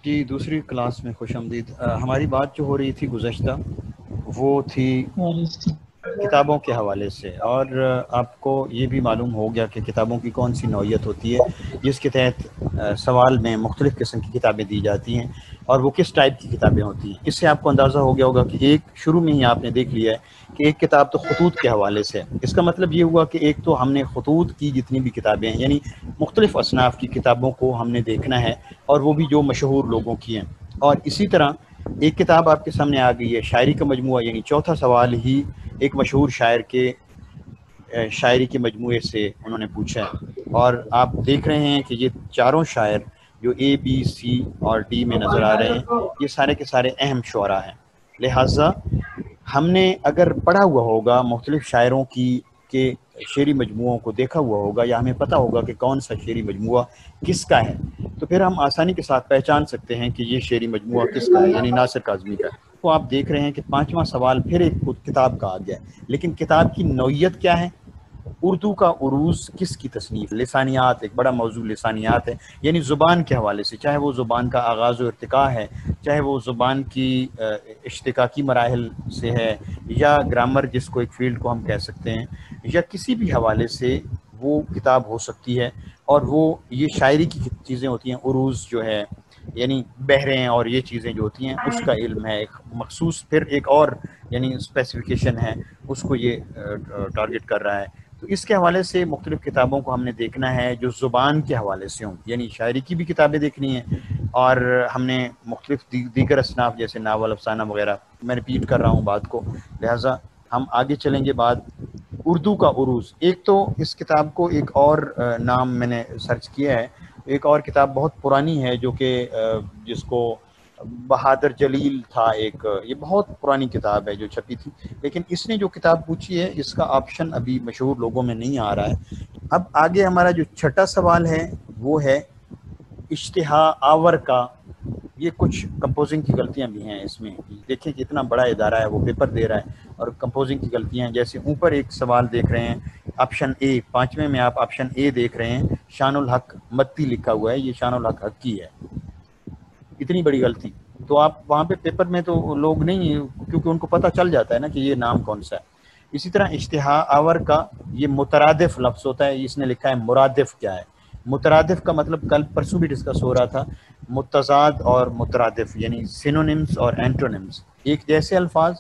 جی دوسری کلاس میں خوش آمدید۔ ہماری بات جو ہو رہی تھی گزشتہ وہ تھی کتابوں کے حوالے سے، اور آپ کو یہ بھی معلوم ہو گیا کہ کتابوں کی کون سی نوعیت ہوتی ہے جس کے تحت سوال میں مختلف قسم کی کتابیں دی جاتی ہیں اور وہ کس ٹائپ کی کتابیں ہوتی ہیں۔ اس سے آپ کو اندازہ ہو گیا ہوگا کہ ایک شروع میں ہی آپ نے دیکھ لیا ہے کہ ایک کتاب تو خطوط کے حوالے سے ہے۔ اس کا مطلب یہ ہوا کہ ایک تو ہم نے خطوط کی جتنی بھی کتابیں ہیں، یعنی مختلف اصناف کی کتابوں کو ہم نے دیکھنا ہے، اور وہ بھی جو مشہور لوگوں کی ہیں۔ اور اسی طرح ایک کتاب آپ کے سامنے آ گئی ہے شاعری کا مجموعہ، یعنی چوتھا سوال ہی ایک مشہور شاعر کے شاعری کے مجموعے سے انہوں نے پوچھا ہے، اور آپ دیکھ رہے ہیں کہ یہ چاروں شاعر جو اے بی سی اور ڈی میں نظر آ رہے ہیں یہ سارے کے سارے اہم شعراء ہیں۔ لہٰذا ہم نے اگر پڑھا ہوا ہوگا مختلف شاعروں کی کے شعری مجموعوں کو دیکھا ہوا ہوگا، یا ہمیں پتہ ہوگا کہ کون سا شعری مجموعہ کس کا ہے، تو پھر ہم آسانی کے ساتھ پہچان سکتے ہیں کہ یہ شعری مجموعہ کس کا ہے، یعنی ناصر کاظمی کا ہے۔ تو آپ دیکھ رہے ہیں کہ پانچواں سوال پھر ایک کتاب کا آ گیا ہے، لیکن کتاب کی نوعیت کیا ہے؟ اردو کا عروض کس کی تصنیف؟ لسانیات، ایک بڑا موضوع لسانیات ہے، یعنی زبان کے حوالے سے، چاہے وہ زبان کا آغاز و ارتقاء ہے، چاہے وہ زبان کی اشتقاقی مراحل سے ہے، یا گرامر جس کو ایک فیلڈ کو ہم کہہ سکتے ہیں، یا کسی بھی حوالے سے وہ کتاب ہو سکتی ہے۔ اور وہ یہ شاعری کی چیزیں ہوتی ہیں، عروض جو ہے یعنی بحریں اور یہ چیزیں جو ہوتی ہیں اس کا علم ہے، ایک مخصوص پھر ایک اور یعنی اسپیسیفیکیشن ہے، اس کو یہ ٹارگٹ کر رہا ہے۔ تو اس کے حوالے سے مختلف کتابوں کو ہم نے دیکھنا ہے جو زبان کے حوالے سے ہوں، یعنی شاعری کی بھی کتابیں دیکھنی ہیں، اور ہم نے مختلف دیگر اصناف جیسے ناول، افسانہ وغیرہ، میں ریپیٹ کر رہا ہوں بات کو، لہٰذا ہم آگے چلیں گے۔ بعد اردو کا عروض، ایک تو اس کتاب کو ایک اور نام میں نے سرچ کیا ہے، ایک اور کتاب بہت پرانی ہے جو کہ جس کو بہادر جلیل تھا ایک، یہ بہت پرانی کتاب ہے جو چھپی تھی، لیکن اس نے جو کتاب پوچھی ہے اس کا آپشن ابھی مشہور لوگوں میں نہیں آ رہا ہے۔ اب آگے ہمارا جو چھٹا سوال ہے وہ ہے اشتہا آور کا۔ یہ کچھ کمپوزنگ کی غلطیاں بھی ہیں اس میں، دیکھیں کہ اتنا بڑا ادارہ ہے وہ پیپر دے رہا ہے اور کمپوزنگ کی غلطیاں ہیں، جیسے اوپر ایک سوال دیکھ رہے ہیں آپشن اے، پانچویں میں آپ آپشن اے دیکھ رہے ہیں، شان الحق متی لکھا ہوا ہے، یہ شان الحق حقی ہے، اتنی بڑی غلطی۔ تو آپ وہاں پہ پیپر میں تو لوگ نہیں، کیونکہ ان کو پتہ چل جاتا ہے نا کہ یہ نام کون سا ہے۔ اسی طرح اشتہا آور کا یہ مترادف لفظ ہوتا ہے، اس نے لکھا ہے مرادف کیا ہے۔ مترادف کا مطلب کل پرسوں بھی ڈسکس ہو رہا تھا، متضاد اور مترادف یعنی سینونیمز اور اینٹونیمز، ایک جیسے الفاظ،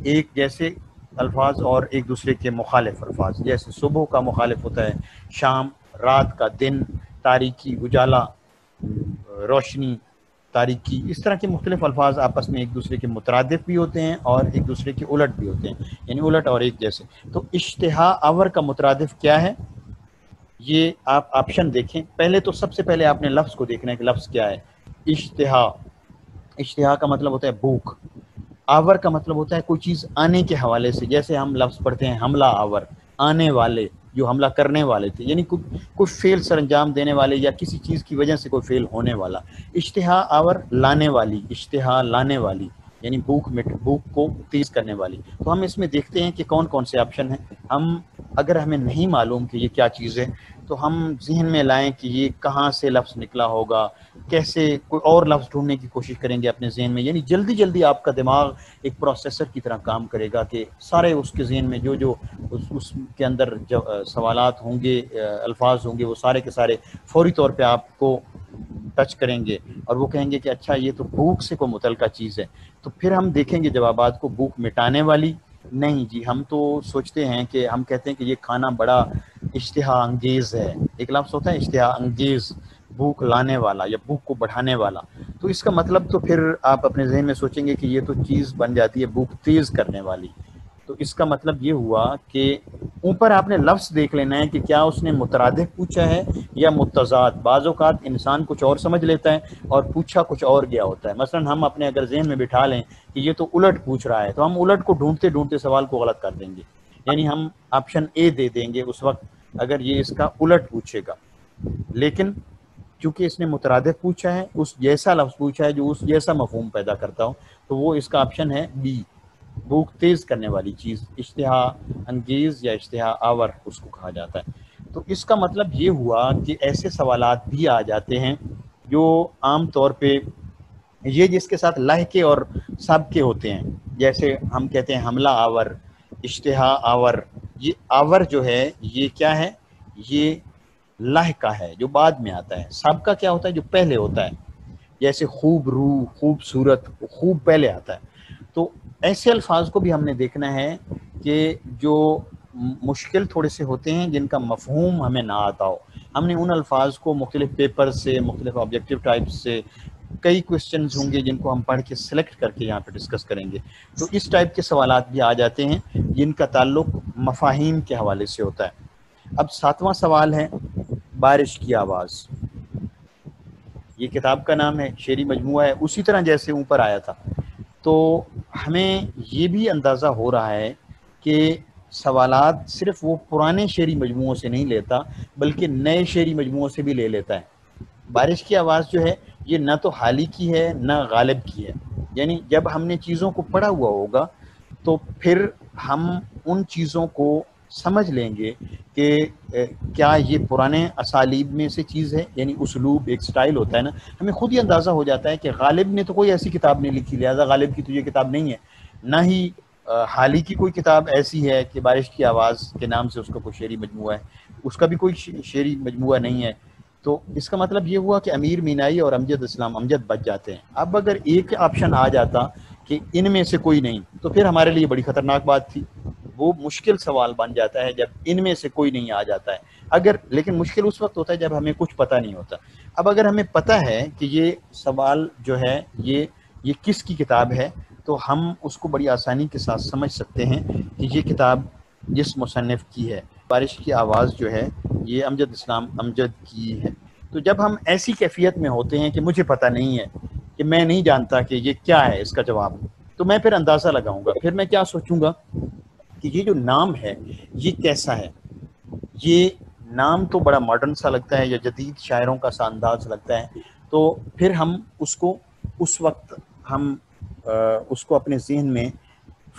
ایک جیسے الفاظ اور ایک دوسرے کے مخالف الفاظ، جیسے صبح کا مخالف ہوتا ہے شام، رات کا دن، تاریکی اجالا، روشنی تاریکی، اس طرح کے مختلف الفاظ آپس میں ایک دوسرے کے مترادف بھی ہوتے ہیں اور ایک دوسرے کے الٹ بھی ہوتے ہیں، یعنی الٹ اور ایک جیسے۔ تو اشتہا آور کا مترادف کیا ہے؟ یہ آپ آپشن دیکھیں، پہلے تو سب سے پہلے آپ نے لفظ کو دیکھنا ہے کہ لفظ کیا ہے۔ اشتہا، اشتہا کا مطلب ہوتا ہے بھوک، آور کا مطلب ہوتا ہے کوئی چیز آنے کے حوالے سے، جیسے ہم لفظ پڑھتے ہیں حملہ آور، آنے والے، جو حملہ کرنے والے تھے، یعنی کوئی فعل سر انجام دینے والے یا کسی چیز کی وجہ سے کوئی فعل ہونے والا۔ اشتہا آور لانے والی، اشتہا لانے والی یعنی بھوک کو تیز کرنے والی۔ تو ہم اس میں دیکھتے ہیں کہ کون کون سے آپشن ہیں۔ ہم اگر ہمیں نہیں معلوم کہ یہ کیا چیز ہے تو ہم ذہن میں لائیں کہ یہ کہاں سے لفظ نکلا ہوگا، کیسے کوئی اور لفظ ڈھونڈنے کی کوشش کریں گے اپنے ذہن میں، یعنی جلدی جلدی آپ کا دماغ ایک پروسیسر کی طرح کام کرے گا کہ سارے اس کے ذہن میں جو اس کے اندر سوالات ہوں گے، الفاظ ہوں گے، وہ سارے کے سارے فوری طور پہ آپ کو ٹچ کریں گے اور وہ کہیں گے کہ اچھا یہ تو بھوک سے کوئی متعلقہ چیز ہے۔ تو پھر ہم دیکھیں گے جوابات کو، بھوک مٹانے والی نہیں جی، ہم تو سوچتے ہیں کہ ہم کہتے ہیں کہ یہ کھانا بڑا اشتہا انگیز ہے، ایک لفظ ہوتا ہے اشتہا انگیز، بھوک لانے والا یا بھوک کو بڑھانے والا، تو اس کا مطلب تو پھر آپ اپنے ذہن میں سوچیں گے کہ یہ تو چیز بن جاتی ہے بھوک تیز کرنے والی۔ تو اس کا مطلب یہ ہوا کہ اوپر آپ نے لفظ دیکھ لینا ہے کہ کیا اس نے مترادف پوچھا ہے یا متضاد۔ بعض اوقات انسان کچھ اور سمجھ لیتا ہے اور پوچھا کچھ اور گیا ہوتا ہے، مثلا ہم اپنے اگر ذہن میں بٹھا لیں کہ یہ تو الٹ پوچھ رہا ہے تو ہم الٹ کو ڈھونڈتے ڈھونڈتے سوال کو غلط کر دیں گے، یعنی ہم آپشن اے دے دیں گے اس وقت اگر یہ اس کا الٹ پوچھے گا۔ لیکن چونکہ اس نے مترادف پوچھا ہے، اس جیسا لفظ پوچھا ہے جو اس جیسا مفہوم پیدا کرتا ہو، تو وہ اس کا آپشن ہے بی، بھوک تیز کرنے والی چیز، اشتہا انگیز یا اشتہا آور اس کو کہا جاتا ہے۔ تو اس کا مطلب یہ ہوا کہ ایسے سوالات بھی آ جاتے ہیں جو عام طور پہ یہ جس کے ساتھ لہ کے اور سب کے ہوتے ہیں، جیسے ہم کہتے ہیں حملہ آور، اشتہا آور، یہ آور جو ہے یہ کیا ہے، یہ لہ کا ہے جو بعد میں آتا ہے، سب کا کیا ہوتا ہے جو پہلے ہوتا ہے، جیسے خوب روح، خوبصورت، خوب پہلے آتا ہے۔ تو ایسے الفاظ کو بھی ہم نے دیکھنا ہے کہ جو مشکل تھوڑے سے ہوتے ہیں، جن کا مفہوم ہمیں نہ آتا ہو، ہم نے ان الفاظ کو مختلف پیپر سے، مختلف آبجیکٹیو ٹائپس سے، کئی کوسچنز ہوں گے جن کو ہم پڑھ کے سلیکٹ کر کے یہاں پہ ڈسکس کریں گے، تو اس ٹائپ کے سوالات بھی آ جاتے ہیں جن کا تعلق مفاہیم کے حوالے سے ہوتا ہے۔ اب 7واں سوال ہے بارش کی آواز۔ یہ کتاب کا نام ہے، شعری مجموعہ ہے، اسی طرح جیسے اوپر آیا تھا۔ تو ہمیں یہ بھی اندازہ ہو رہا ہے کہ سوالات صرف وہ پرانے شعری مجموعوں سے نہیں لیتا بلکہ نئے شعری مجموعوں سے بھی لے لیتا ہے۔ بارش کی آواز جو ہے یہ نہ تو حالی کی ہے نہ غالب کی ہے، یعنی جب ہم نے چیزوں کو پڑھا ہوا ہوگا تو پھر ہم ان چیزوں کو سمجھ لیں گے کہ کیا یہ پرانے اسالیب میں سے چیز ہے، یعنی اسلوب ایک سٹائل ہوتا ہے نا، ہمیں خود ہی اندازہ ہو جاتا ہے کہ غالب نے تو کوئی ایسی کتاب نہیں لکھی، لہذا غالب کی تو یہ کتاب نہیں ہے، نہ ہی حالی کی کوئی کتاب ایسی ہے کہ بارش کی آواز کے نام سے اس کا کوئی شعری مجموعہ ہے، اس کا بھی کوئی شعری مجموعہ نہیں ہے۔ تو اس کا مطلب یہ ہوا کہ امیر مینائی اور امجد اسلام امجد بچ جاتے ہیں۔ اب اگر ایک آپشن آ جاتا کہ ان میں سے کوئی نہیں تو پھر ہمارے لیے بڑی خطرناک بات تھی، وہ مشکل سوال بن جاتا ہے جب ان میں سے کوئی نہیں آ جاتا ہے۔ لیکن مشکل اس وقت ہوتا ہے جب ہمیں کچھ پتہ نہیں ہوتا۔ اب اگر ہمیں پتہ ہے کہ یہ سوال جو ہے یہ کس کی کتاب ہے تو ہم اس کو بڑی آسانی کے ساتھ سمجھ سکتے ہیں کہ یہ کتاب جس مصنف کی ہے، بارش کی آواز جو ہے یہ امجد اسلام امجد کی ہے۔ تو جب ہم ایسی کیفیت میں ہوتے ہیں کہ مجھے پتہ نہیں ہے، کہ میں نہیں جانتا کہ یہ کیا ہے اس کا جواب، تو میں پھر اندازہ لگاؤں گا، پھر میں کیا سوچوں گا کہ یہ جو نام ہے یہ کیسا ہے۔ یہ نام تو بڑا ماڈرن سا لگتا ہے یا جدید شاعروں کا سا انداز لگتا ہے، تو پھر ہم اس کو اس وقت ہم اس کو اپنے ذہن میں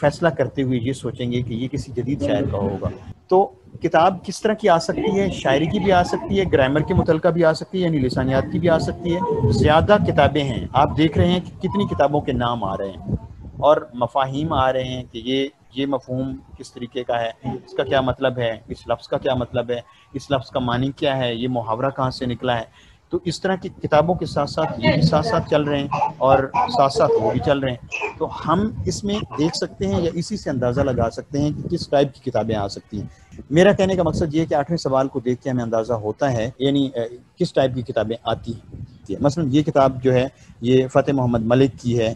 فیصلہ کرتے ہوئے یہ سوچیں گے کہ یہ کسی جدید شاعر کا ہوگا۔ تو کتاب کس طرح کی آ سکتی ہے؟ شاعری کی بھی آ سکتی ہے، گرامر کے متعلقہ بھی آ سکتی ہے، یعنی لسانیات کی بھی آ سکتی ہے۔ زیادہ کتابیں ہیں، آپ دیکھ رہے ہیں کہ کتنی کتابوں کے نام آ رہے ہیں اور مفاہیم آ رہے ہیں کہ یہ مفہوم کس طریقے کا ہے، اس کا کیا مطلب ہے، اس لفظ کا کیا مطلب ہے، اس لفظ کا معنی کیا ہے، یہ محاورہ کہاں سے نکلا ہے۔ تو اس طرح کی کتابوں کے ساتھ ساتھ یہ بھی ساتھ ساتھ چل رہے ہیں اور ساتھ ساتھ وہ بھی چل رہے ہیں۔ تو ہم اس میں دیکھ سکتے ہیں یا اسی سے اندازہ لگا سکتے ہیں کہ کس ٹائپ کی کتابیں آ سکتی ہیں۔ میرا کہنے کا مقصد یہ ہے کہ 8ویں سوال کو دیکھ کے ہمیں اندازہ ہوتا ہے یعنی کس ٹائپ کی کتابیں آتی ہیں۔ مثلا یہ کتاب جو ہے یہ فتح محمد ملک کی ہے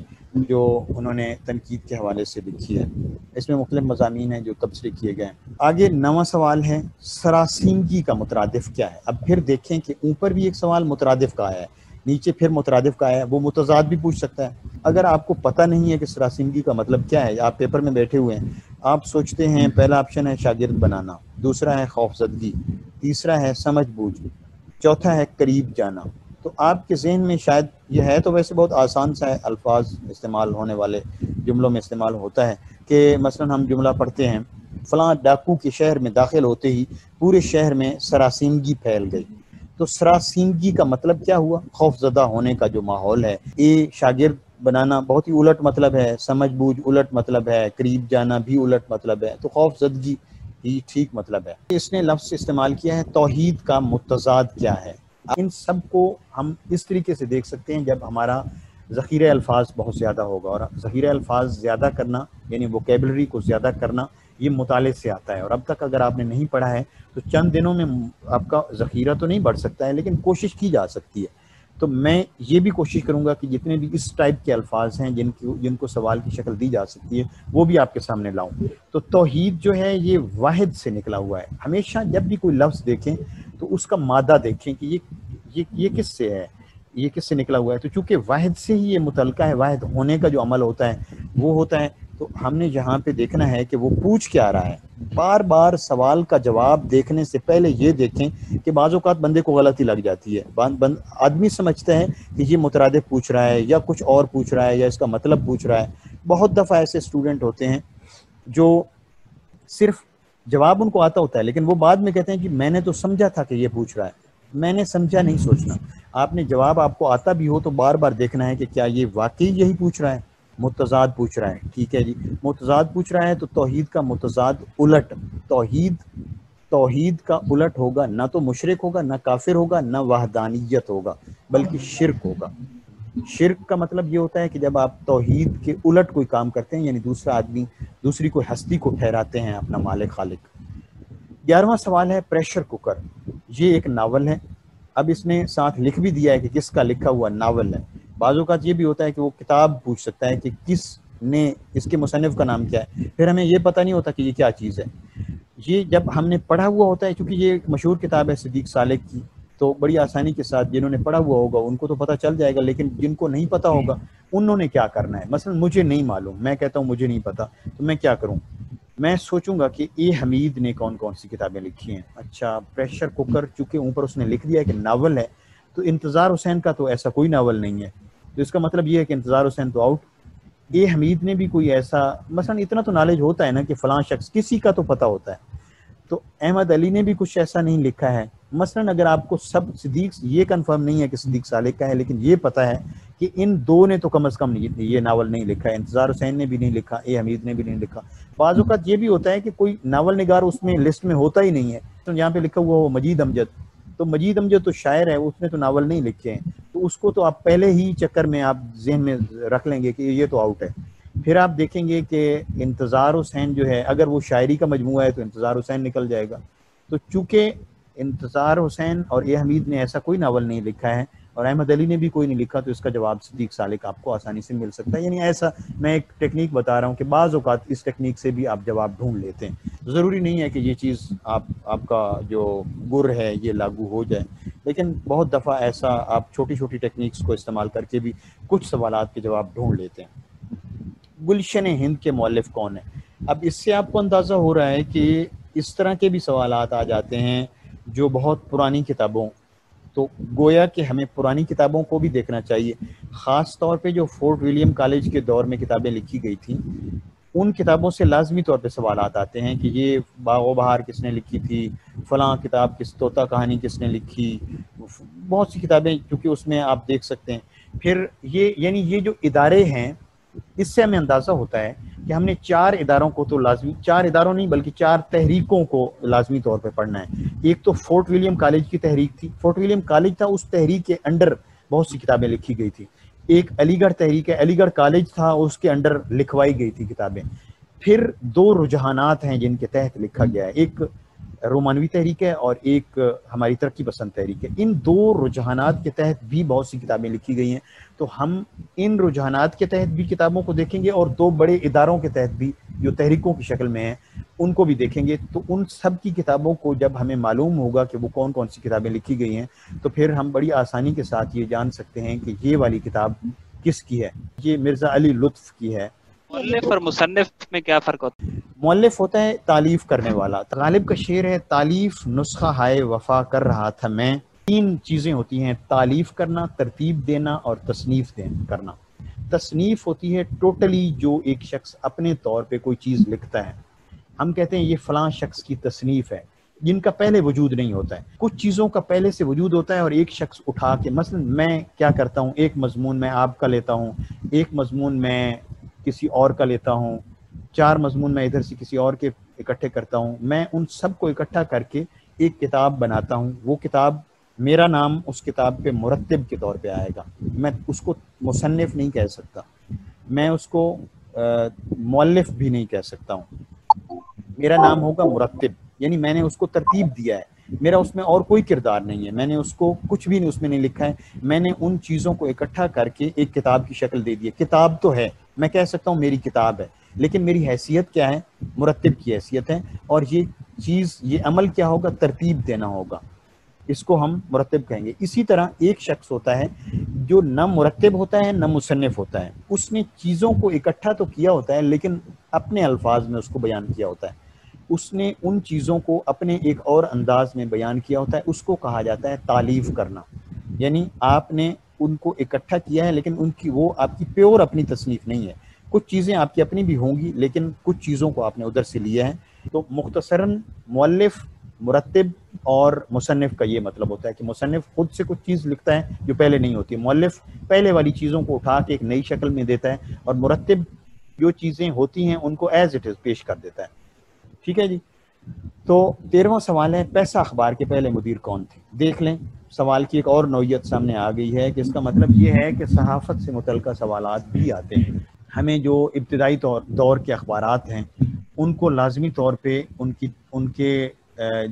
جو انہوں نے تنقید کے حوالے سے لکھی ہے، اس میں مختلف مضامین ہیں جو تبصرے کیے گئے ہیں۔ آگے 9واں سوال ہے سراسیمگی کا مترادف کیا ہے۔ اب پھر دیکھیں کہ اوپر بھی ایک سوال مترادف کا ہے، نیچے پھر مترادف کا ہے، وہ متضاد بھی پوچھ سکتا ہے۔ اگر آپ کو پتہ نہیں ہے کہ سراسیمگی کا مطلب کیا ہے، آپ پیپر میں بیٹھے ہوئے ہیں، آپ سوچتے ہیں پہلا آپشن ہے شاگرد بنانا، دوسرا ہے خوف زدگی، تیسرا ہے سمجھ بوجھ، چوتھا ہے قریب جانا، تو آپ کے ذہن میں شاید یہ ہے تو ویسے بہت آسان سا ہے، الفاظ استعمال ہونے والے جملوں میں استعمال ہوتا ہے کہ مثلا ہم جملہ پڑھتے ہیں فلاں ڈاکو کے شہر میں داخل ہوتے ہی پورے شہر میں سراسیمگی پھیل گئی۔ تو سراسیمگی کا مطلب کیا ہوا؟ خوف زدہ ہونے کا جو ماحول ہے۔ شاگرد بنانا بہت ہی الٹ مطلب ہے، سمجھ بوجھ الٹ مطلب ہے، قریب جانا بھی الٹ مطلب ہے، تو خوف زدگی ہی ٹھیک مطلب ہے۔ اس نے لفظ استعمال کیا ہے توحید کا متضاد کیا ہے۔ ان سب کو ہم اس طریقے سے دیکھ سکتے ہیں جب ہمارا ذخیرہ الفاظ بہت زیادہ ہوگا، اور ذخیرہ الفاظ زیادہ کرنا یعنی ووکیبلری کو زیادہ کرنا یہ مطالعے سے آتا ہے، اور اب تک اگر آپ نے نہیں پڑھا ہے تو چند دنوں میں آپ کا ذخیرہ تو نہیں بڑھ سکتا ہے لیکن کوشش کی جا سکتی ہے۔ تو میں یہ بھی کوشش کروں گا کہ جتنے بھی اس ٹائپ کے الفاظ ہیں جن کو سوال کی شکل دی جا سکتی ہے وہ بھی آپ کے سامنے لاؤں۔ تو توحید جو ہے یہ واحد سے نکلا ہوا ہے۔ ہمیشہ جب بھی کوئی لفظ دیکھیں تو اس کا مادہ دیکھیں کہ یہ کس سے ہے، یہ کس سے نکلا ہوا ہے۔ تو چونکہ واحد سے ہی یہ متعلقہ ہے، واحد ہونے کا جو عمل ہوتا ہے وہ ہوتا ہے، تو ہم نے یہاں پہ دیکھنا ہے کہ وہ پوچھ کیا رہا ہے۔ بار بار سوال کا جواب دیکھنے سے پہلے یہ دیکھیں کہ بعض اوقات بندے کو غلطی لگ جاتی ہے، آدمی سمجھتا ہے کہ یہ مترادف پوچھ رہا ہے یا کچھ اور پوچھ رہا ہے یا اس کا مطلب پوچھ رہا ہے۔ بہت دفعہ ایسے اسٹوڈنٹ ہوتے ہیں جو صرف جواب ان کو آتا ہوتا ہے لیکن وہ بعد میں کہتے ہیں کہ میں نے تو سمجھا تھا کہ یہ پوچھ رہا ہے، میں نے سمجھا نہیں سوچنا. آپ نے جواب آپ کو آتا بھی ہو تو بار بار دیکھنا ہے کہ کیا یہ واقعی یہی پوچھ رہا ہے. متضاد پوچھ رہا ہے, ٹھیک ہے جی, متضاد پوچھ رہا ہے تو توحید کا متضاد الٹ, توحید کا الٹ ہوگا, نہ تو مشرک ہوگا, نہ کافر ہوگا, نہ وحدانیت ہوگا, بلکہ شرک ہوگا. شرک کا مطلب یہ ہوتا ہے کہ جب آپ توحید کے الٹ کوئی کام کرتے ہیں, یعنی دوسرا آدمی, دوسری کوئی ہستی کو ٹھہراتے ہیں اپنا مالک خالق. 11واں سوال ہے پریشر کوکر. یہ ایک ناول ہے. اب اس نے ساتھ لکھ بھی دیا ہے کہ کس کا لکھا ہوا ناول ہے. بعض اوقات یہ بھی ہوتا ہے کہ وہ کتاب پوچھ سکتا ہے کہ کس نے, اس کے مصنف کا نام کیا ہے, پھر ہمیں یہ پتہ نہیں ہوتا کہ یہ کیا چیز ہے. یہ جب ہم نے پڑھا ہوا ہوتا ہے, کیونکہ یہ ایک مشہور کتاب ہے صدیق صالح کی, تو بڑی آسانی کے ساتھ جنہوں نے پڑھا ہوا ہوگا ان کو تو پتہ چل جائے گا, لیکن جن کو نہیں پتہ ہوگا انہوں نے کیا کرنا ہے. مثلا مجھے نہیں معلوم, میں کہتا ہوں مجھے نہیں پتہ, تو میں کیا کروں؟ میں سوچوں گا کہ اے حمید نے کون کون سی کتابیں لکھی ہیں. اچھا, پریشر کوکر چونکہ اوپر اس نے لکھ دیا ہے کہ ناول ہے, تو انتظار حسین کا تو ایسا کوئی ناول نہیں ہے, تو اس کا مطلب یہ ہے کہ انتظار حسین تو آؤٹ. اے حمید نے بھی کوئی ایسا, مثلا اتنا تو نالج ہوتا ہے نا کہ فلاں شخص, کسی کا تو پتہ ہوتا ہے, تو احمد علی نے بھی کچھ ایسا نہیں لکھا ہے. مثلا اگر آپ کو سب صدیق, یہ کنفرم نہیں ہے کہ صدیق صالح کا ہے, لیکن یہ پتہ ہے کہ ان دو نے تو کم از کم یہ ناول نہیں لکھا ہے. انتظار حسین نے بھی نہیں لکھا, اے حمید نے بھی نہیں لکھا. بعض اوقات یہ بھی ہوتا ہے کہ کوئی ناول نگار اس میں لسٹ میں ہوتا ہی نہیں ہے, تو یہاں پہ لکھا ہوا وہ مجید امجد, تو مجید امجد تو شاعر ہے, اس نے تو ناول نہیں لکھے ہیں, تو اس کو تو آپ پہلے ہی چکر میں آپ ذہن میں رکھ لیں گے کہ یہ تو آؤٹ ہے. پھر آپ دیکھیں گے کہ انتظار حسین جو ہے, اگر وہ شاعری کا مجموعہ ہے تو انتظار حسین نکل جائے گا. تو چونکہ انتظار حسین اور اے حمید نے ایسا کوئی ناول نہیں لکھا ہے, اور احمد علی نے بھی کوئی نہیں لکھا, تو اس کا جواب صدیق صالح آپ کو آسانی سے مل سکتا ہے. یعنی ایسا میں ایک ٹیکنیک بتا رہا ہوں کہ بعض اوقات اس ٹیکنیک سے بھی آپ جواب ڈھونڈ لیتے ہیں. ضروری نہیں ہے کہ یہ چیز آپ کا جو گر ہے یہ لاگو ہو جائے, لیکن بہت دفعہ ایسا آپ چھوٹی چھوٹی ٹیکنیکس کو استعمال کر کے بھی کچھ سوالات کے جواب ڈھونڈ لیتے ہیں. گلشن ہند کے مؤلف کون ہیں؟ اب اس سے آپ کو اندازہ ہو رہا ہے کہ اس طرح کے بھی سوالات آ جاتے ہیں جو بہت پرانی کتابوں, تو گویا کہ ہمیں پرانی کتابوں کو بھی دیکھنا چاہیے, خاص طور پہ جو فورٹ ولیم کالج کے دور میں کتابیں لکھی گئی تھیں, ان کتابوں سے لازمی طور پہ سوالات آتے ہیں کہ یہ باغ و بہار کس نے لکھی تھی, فلاں کتاب کس, طوطا کہانی کس نے لکھی. بہت سی کتابیں کیونکہ اس میں آپ دیکھ سکتے ہیں. پھر یہ یعنی یہ جو ادارے ہیں, اس سے ہمیں اندازہ ہوتا ہے کہ ہم نے 4 اداروں کو تو لازمی, 4 اداروں نہیں بلکہ 4 تحریکوں کو لازمی طور پہ پڑھنا ہے. ایک تو فورٹ ولیم کالج کی تحریک تھی, فورٹ ولیم کالج تھا, اس تحریک کے انڈر بہت سی کتابیں لکھی گئی تھی. ایک علی گڑھ تحریک ہے, علی گڑھ کالج تھا, اس کے انڈر لکھوائی گئی تھی کتابیں. پھر 2 رجحانات ہیں جن کے تحت لکھا گیا ہے, ایک رومانوی تحریک ہے اور ایک ہماری ترقی پسند تحریک ہے. ان 2 رجحانات کے تحت بھی بہت سی کتابیں لکھی گئی ہیں, تو ہم ان رجحانات کے تحت بھی کتابوں کو دیکھیں گے, اور 2 بڑے اداروں کے تحت بھی جو تحریکوں کی شکل میں ہیں ان کو بھی دیکھیں گے. تو ان سب کی کتابوں کو جب ہمیں معلوم ہوگا کہ وہ کون کون سی کتابیں لکھی گئی ہیں, تو پھر ہم بڑی آسانی کے ساتھ یہ جان سکتے ہیں کہ یہ والی کتاب کس کی ہے. یہ مرزا علی لطف کی ہے. مؤلف اور مصنف میں کیا فرق ہوتا ہے؟ مؤلف ہوتا ہے تعلیف کرنے والا. غالب کا شعر ہے, تعلیف نسخہ ہائے وفا کر رہا تھا میں. 3 چیزیں ہوتی ہیں, تعلیف کرنا, ترتیب دینا اور تصنیف کرنا. تصنیف ہوتی ہے ٹوٹلی جو ایک شخص اپنے طور پہ کوئی چیز لکھتا ہے, ہم کہتے ہیں یہ فلاں شخص کی تصنیف ہے, جن کا پہلے وجود نہیں ہوتا ہے. کچھ چیزوں کا پہلے سے وجود ہوتا ہے اور ایک شخص اٹھا کے, مثلا میں کیا کرتا ہوں, ایک مضمون میں آپ کا لیتا ہوں, ایک مضمون میں کسی اور کا لیتا ہوں, 4 مضمون میں ادھر سے کسی اور کے اکٹھے کرتا ہوں, میں ان سب کو اکٹھا کر کے ایک کتاب بناتا ہوں. وہ کتاب, میرا نام اس کتاب پہ مرتب کے طور پہ آئے گا. میں اس کو مصنف نہیں کہہ سکتا, میں اس کو مؤلف بھی نہیں کہہ سکتا ہوں. میرا نام ہوگا مرتب, یعنی میں نے اس کو ترتیب دیا ہے, میرا اس میں اور کوئی کردار نہیں ہے, میں نے اس کو کچھ بھی نہیں اس میں نہیں لکھا ہے, میں نے ان چیزوں کو اکٹھا کر کے ایک کتاب کی شکل دے دی ہے. کتاب تو ہے, میں کہہ سکتا ہوں میری کتاب ہے, لیکن میری حیثیت کیا ہے؟ مرتب کی حیثیت ہے. اور یہ چیز, یہ عمل کیا ہوگا؟ ترتیب دینا ہوگا, اس کو ہم مرتب کہیں گے. اسی طرح ایک شخص ہوتا ہے جو نہ مرتب ہوتا ہے نہ مصنف ہوتا ہے, اس نے چیزوں کو اکٹھا تو کیا ہوتا ہے لیکن اپنے الفاظ میں اس کو بیان کیا ہوتا ہے, اس نے ان چیزوں کو اپنے ایک اور انداز میں بیان کیا ہوتا ہے. اس کو کہا جاتا ہے تالیف کرنا. یعنی آپ نے ان کو اکٹھا کیا ہے لیکن ان کی, وہ آپ کی پیور اپنی تصنیف نہیں ہے. کچھ چیزیں آپ کی اپنی بھی ہوں گی لیکن کچھ چیزوں کو آپ نے ادھر سے لیا ہے. تو مختصراً مؤلف, مرتب اور مصنف کا یہ مطلب ہوتا ہے کہ مصنف خود سے کچھ چیز لکھتا ہے جو پہلے نہیں ہوتی، مؤلف پہلے والی چیزوں کو اٹھا کے ایک نئی شکل میں دیتا ہے اور مرتب جو چیزیں ہوتی ہیں ان کو ایز اٹ از پیش کر دیتا ہے. ٹھیک ہے جی. تو 13واں سوال ہے پیسہ اخبار کے پہلے مدیر کون تھے؟ دیکھ لیں سوال کی ایک اور نوعیت سامنے آ گئی ہے کہ اس کا مطلب یہ ہے کہ صحافت سے متعلقہ سوالات بھی آتے ہیں. ہمیں جو ابتدائی دور کے اخبارات ہیں ان کو لازمی طور پہ ان کے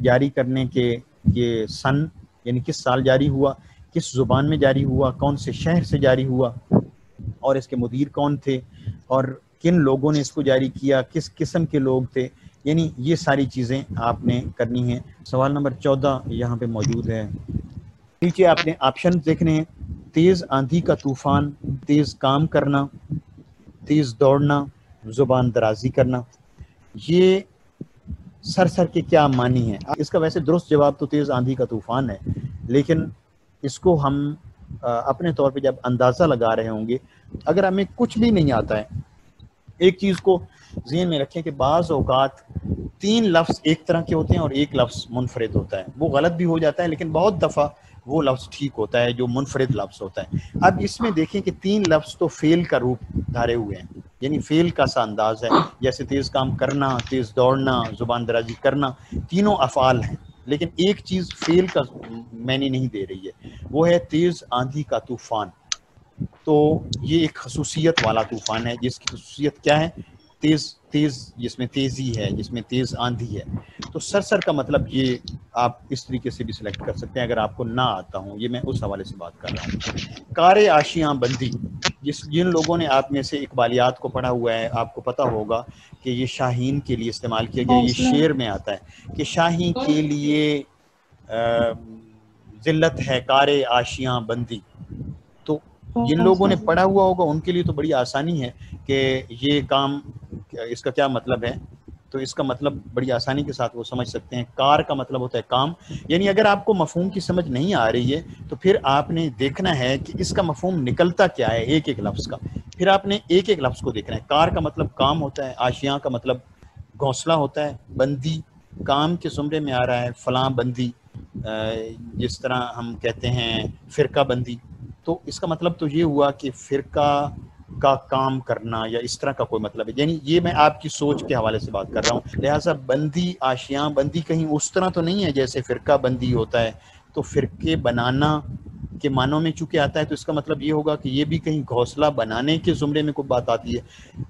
جاری کرنے کے یہ سن، یعنی کس سال جاری ہوا، کس زبان میں جاری ہوا، کون سے شہر سے جاری ہوا، اور اس کے مدیر کون تھے، اور کن لوگوں نے اس کو جاری کیا، کس قسم کے لوگ تھے، یعنی یہ ساری چیزیں آپ نے کرنی ہیں. سوال نمبر 14 یہاں پہ موجود ہے. نیچے آپ نے آپشن دیکھنے ہیں. تیز آندھی کا طوفان، تیز کام کرنا، تیز دوڑنا، زبان درازی کرنا. یہ سر کے کیا معنی ہیں؟ اس کا ویسے درست جواب تو تیز آندھی کا طوفان ہے، لیکن اس کو ہم اپنے طور پہ جب اندازہ لگا رہے ہوں گے، اگر ہمیں کچھ بھی نہیں آتا ہے، ایک چیز کو ذہن میں رکھیں کہ بعض اوقات 3 لفظ ایک طرح کے ہوتے ہیں اور ایک لفظ منفرد ہوتا ہے. وہ غلط بھی ہو جاتا ہے لیکن بہت دفعہ وہ لفظ ٹھیک ہوتا ہے جو منفرد لفظ ہوتا ہے. اب اس میں دیکھیں کہ 3 لفظ تو فعل کا روپ دھارے ہوئے ہیں، یعنی فعل کا سا انداز ہے، جیسے تیز کام کرنا، تیز دوڑنا، زبان درازی کرنا، تینوں افعال ہیں، لیکن ایک چیز فعل کا معنی نہیں دے رہی ہے، وہ ہے تیز آندھی کا طوفان. تو یہ ایک خصوصیت والا طوفان ہے جس کی خصوصیت کیا ہے؟ تیز جس میں تیزی ہے، جس میں تیز آندھی ہے. تو سر کا مطلب یہ آپ اس طریقے سے بھی سلیکٹ کر سکتے ہیں اگر آپ کو نہ آتا ہوں، یہ میں اس حوالے سے بات کر رہا ہوں. کار آشیاں بندی، جن لوگوں نے آپ میں سے اقبالیات کو پڑھا ہوا ہے آپ کو پتہ ہوگا کہ یہ شاہین کے لیے استعمال کیا گیا. یہ شعر میں آتا ہے کہ شاہین کے لیے ذلت ہے کار آشیاں بندی. تو جن لوگوں نے پڑھا ہوا ہوگا ان کے لیے تو بڑی آسانی ہے کہ یہ کام اس کا کیا مطلب ہے. تو اس کا مطلب بڑی آسانی کے ساتھ وہ سمجھ سکتے ہیں. کار کا مطلب ہوتا ہے کام، یعنی اگر آپ کو مفہوم کی سمجھ نہیں آ رہی ہے تو پھر آپ نے دیکھنا ہے کہ اس کا مفہوم نکلتا کیا ہے ایک ایک لفظ کا، پھر آپ نے ایک ایک لفظ کو دیکھنا ہے. کار کا مطلب کام ہوتا ہے، آشیاں کا مطلب گھونسلہ ہوتا ہے، بندی کام کے زمرے میں آ رہا ہے، فلاں بندی جس طرح ہم کہتے ہیں فرقہ بندی. تو اس کا مطلب تو یہ ہوا کہ فرقہ کا کام کرنا یا اس طرح کا کوئی مطلب ہے. یعنی یہ میں آپ کی سوچ کے حوالے سے بات کر رہا ہوں. لہٰذا بندی آشیاں بندی کہیں اس طرح تو نہیں ہے جیسے فرقہ بندی ہوتا ہے. تو فرقے بنانا کے معنوں میں چونکہ آتا ہے تو اس کا مطلب یہ ہوگا کہ یہ بھی کہیں گھونسلہ بنانے کے زمرے میں کوئی بات آتی ہے.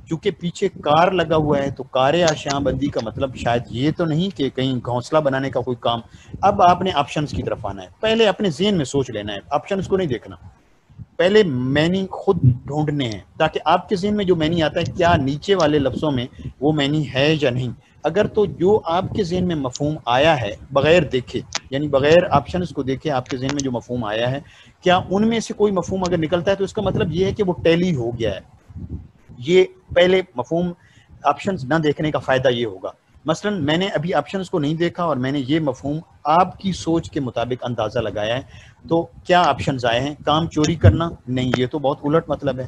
چونکہ پیچھے کار لگا ہوا ہے تو کار آشیاں بندی کا مطلب شاید یہ تو نہیں کہ کہیں گھونسلہ بنانے کا کوئی کام. اب آپ نے آپشنز کی طرف آنا ہے. پہلے اپنے ذہن میں سوچ لینا ہے، آپشنز کو نہیں دیکھنا. پہلے معنی خود ڈھونڈنے ہیں تاکہ آپ کے ذہن میں جو معنی آتا ہے کیا نیچے والے لفظوں میں وہ معنی ہے یا نہیں. اگر تو جو آپ کے ذہن میں مفہوم آیا ہے بغیر دیکھے، یعنی بغیر آپشنز کو دیکھے آپ کے ذہن میں جو مفہوم آیا ہے، کیا ان میں سے کوئی مفہوم اگر نکلتا ہے تو اس کا مطلب یہ ہے کہ وہ ٹیلی ہو گیا ہے. یہ پہلے مفہوم آپشنز نہ دیکھنے کا فائدہ یہ ہوگا. مثلا میں نے ابھی آپشنز کو نہیں دیکھا اور میں نے یہ مفہوم آپ کی سوچ کے مطابق اندازہ لگایا ہے. تو کیا آپشنز آئے ہیں؟ کام چوری کرنا، نہیں، یہ تو بہت الٹ مطلب ہے.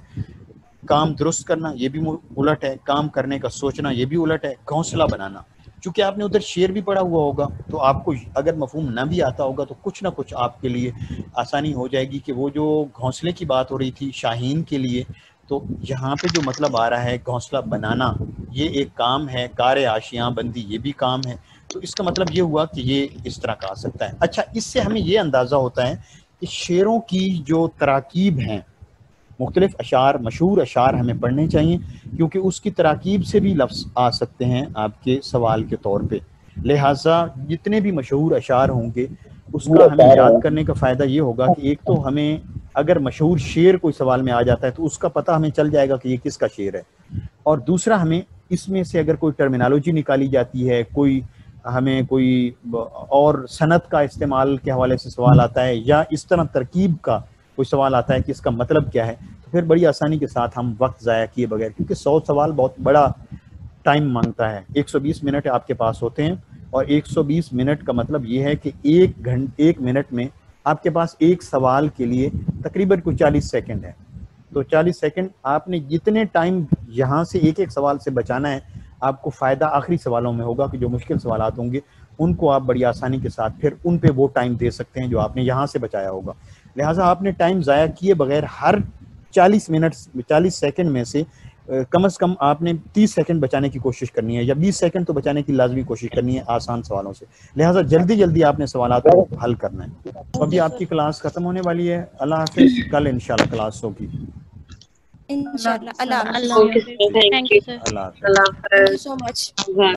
کام درست کرنا، یہ بھی الٹ ہے. کام کرنے کا سوچنا، یہ بھی الٹ ہے. گھونسلہ بنانا، چونکہ آپ نے ادھر شعر بھی پڑھا ہوا ہوگا تو آپ کو اگر مفہوم نہ بھی آتا ہوگا تو کچھ نہ کچھ آپ کے لیے آسانی ہو جائے گی کہ وہ جو گھونسلے کی بات ہو رہی تھی شاہین کے لیے، تو یہاں پہ جو مطلب آ رہا ہے گھونسلہ بنانا، یہ ایک کام ہے. کار آشیاں بندی یہ بھی کام ہے. تو اس کا مطلب یہ ہوا کہ یہ اس طرح کا آ سکتا ہے. اچھا، اس سے ہمیں یہ اندازہ ہوتا ہے کہ شعروں کی جو تراکیب ہیں، مختلف اشعار، مشہور اشعار ہمیں پڑھنے چاہیے کیونکہ اس کی تراکیب سے بھی لفظ آ سکتے ہیں آپ کے سوال کے طور پہ. لہٰذا جتنے بھی مشہور اشعار ہوں گے اس کا ہمیں یاد کرنے کا فائدہ یہ ہوگا کہ ایک تو ہمیں اگر مشہور شعر کوئی سوال میں آ جاتا ہے تو اس کا پتہ ہمیں چل جائے گا کہ یہ کس کا شعر ہے، اور دوسرا ہمیں اس میں سے اگر کوئی ٹرمینالوجی نکالی جاتی ہے، ہمیں کوئی اور صنعت کا استعمال کے حوالے سے سوال آتا ہے یا اس طرح ترکیب کا کوئی سوال آتا ہے کہ اس کا مطلب کیا ہے، تو پھر بڑی آسانی کے ساتھ ہم وقت ضائع کیے بغیر، کیونکہ 100 سوال بہت بڑا ٹائم مانگتا ہے. 120 منٹ آپ کے پاس ہوتے ہیں اور 120 منٹ کا مطلب یہ ہے کہ ایک منٹ میں آپ کے پاس ایک سوال کے لیے تقریباً کوئی 40 سیکنڈ ہے. تو 40 سیکنڈ آپ نے جتنے ٹائم یہاں سے ایک ایک سوال سے بچانا ہے، آپ کو فائدہ آخری سوالوں میں ہوگا کہ جو مشکل سوالات ہوں گے ان کو آپ بڑی آسانی کے ساتھ پھر ان پہ وہ ٹائم دے سکتے ہیں جو آپ نے یہاں سے بچایا ہوگا. لہٰذا آپ نے ٹائم ضائع کیے بغیر ہر 40 سیکنڈ میں سے کم از کم آپ نے 30 سیکنڈ بچانے کی کوشش کرنی ہے, یا 20 سیکنڈ تو بچانے کی لازمی کوشش کرنی ہے آسان سوالوں سے. لہٰذا جلدی جلدی آپ نے سوالات کو حل کرنا ہے. تو ابھی آپ کی کلاس ختم ہونے والی ہے. اللہ حافظ. کل انشاءاللہ کلاس ہوگی انشاءاللہ. اللہ حافظ. Okay sir, thank you. اللہ حافظ. اللہ حافظ. Thank you so much.